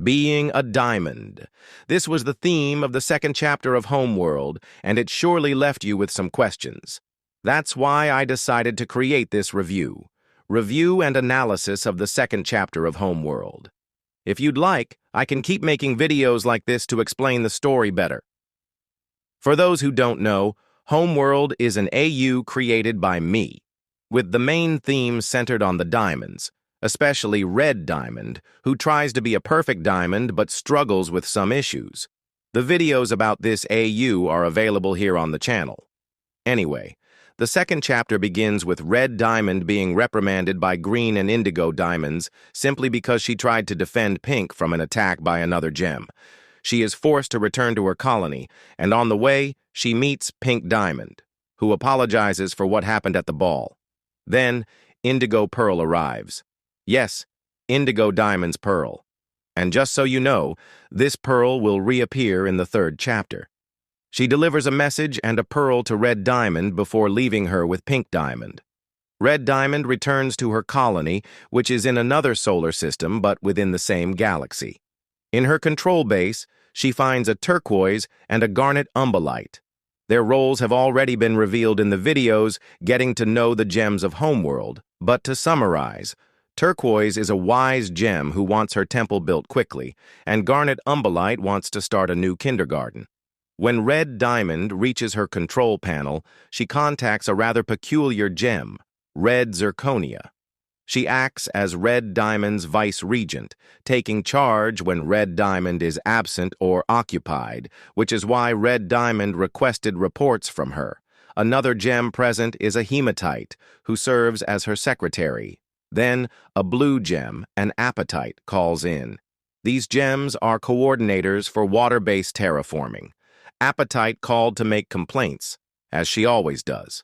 Being a diamond. This was the theme of the second chapter of Homeworld, and it surely left you with some questions. That's why I decided to create this review and analysis of the second chapter of Homeworld. If you'd like, I can keep making videos like this to explain the story better. For those who don't know, Homeworld is an AU created by me, with the main theme centered on the diamonds, especially Red Diamond, who tries to be a perfect diamond but struggles with some issues. The videos about this AU are available here on the channel. Anyway, the second chapter begins with Red Diamond being reprimanded by Green and Indigo Diamonds simply because she tried to defend Pink from an attack by another gem. She is forced to return to her colony, and on the way, she meets Pink Diamond, who apologizes for what happened at the ball. Then, Indigo Pearl arrives. Yes, Indigo Diamond's pearl. And just so you know, this pearl will reappear in the third chapter. She delivers a message and a pearl to Red Diamond before leaving her with Pink Diamond. Red Diamond returns to her colony, which is in another solar system but within the same galaxy. In her control base, she finds a turquoise and a garnet umbellite. Their roles have already been revealed in the videos Getting to Know the Gems of Homeworld, but to summarize, turquoise is a wise gem who wants her temple built quickly, and garnet umbellite wants to start a new kindergarten. When Red Diamond reaches her control panel, she contacts a rather peculiar gem, Red Zirconia. She acts as Red Diamond's vice-regent, taking charge when Red Diamond is absent or occupied, which is why Red Diamond requested reports from her. Another gem present is a hematite, who serves as her secretary. Then, a blue gem, an apatite, calls in. These gems are coordinators for water-based terraforming. Apatite called to make complaints, as she always does.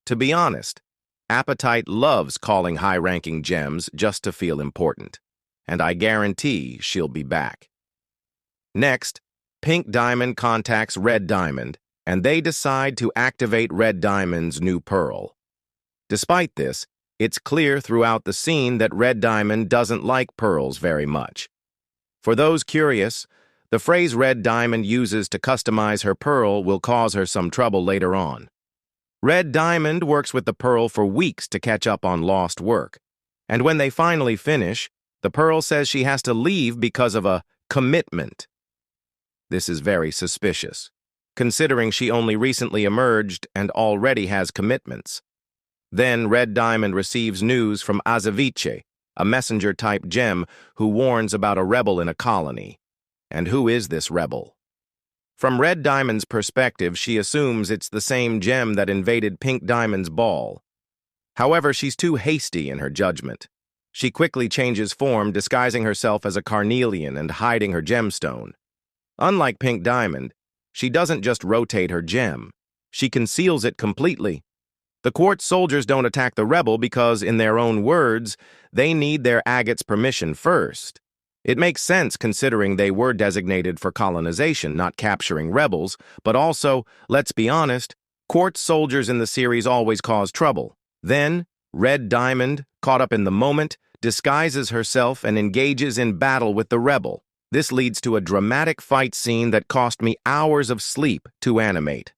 To be honest, Apatite loves calling high-ranking gems just to feel important, and I guarantee she'll be back. Next, Pink Diamond contacts Red Diamond, and they decide to activate Red Diamond's new pearl. Despite this, it's clear throughout the scene that Red Diamond doesn't like pearls very much. For those curious, the phrase Red Diamond uses to customize her pearl will cause her some trouble later on. Red Diamond works with the pearl for weeks to catch up on lost work, and when they finally finish, the pearl says she has to leave because of a commitment. This is very suspicious, considering she only recently emerged and already has commitments. Then Red Diamond receives news from Azaviche, a messenger-type gem who warns about a rebel in a colony. And who is this rebel? From Red Diamond's perspective, she assumes it's the same gem that invaded Pink Diamond's ball. However, she's too hasty in her judgment. She quickly changes form, disguising herself as a carnelian and hiding her gemstone. Unlike Pink Diamond, she doesn't just rotate her gem. She conceals it completely. The quartz soldiers don't attack the rebel because, in their own words, they need their agate's permission first. It makes sense considering they were designated for colonization, not capturing rebels, but also, let's be honest, quartz soldiers in the series always cause trouble. Then, Red Diamond, caught up in the moment, disguises herself and engages in battle with the rebel. This leads to a dramatic fight scene that cost me hours of sleep to animate.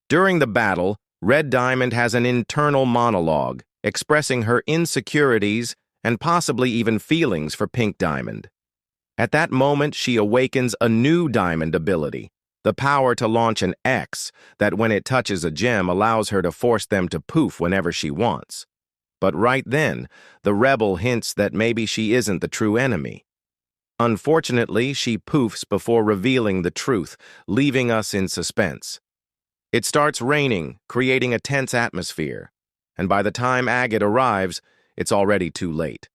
During the battle, Red Diamond has an internal monologue, expressing her insecurities and possibly even feelings for Pink Diamond. At that moment, she awakens a new diamond ability, the power to launch an X that when it touches a gem allows her to force them to poof whenever she wants. But right then, the rebel hints that maybe she isn't the true enemy. Unfortunately, she poofs before revealing the truth, leaving us in suspense. It starts raining, creating a tense atmosphere, and by the time Agate arrives, it's already too late.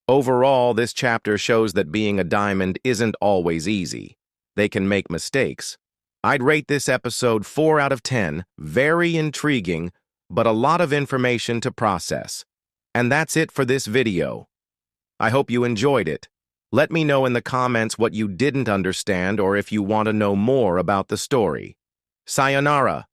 Overall, this chapter shows that being a diamond isn't always easy. They can make mistakes. I'd rate this episode 4 out of 10, very intriguing, but a lot of information to process. And that's it for this video. I hope you enjoyed it. Let me know in the comments what you didn't understand or if you want to know more about the story. Sayonara.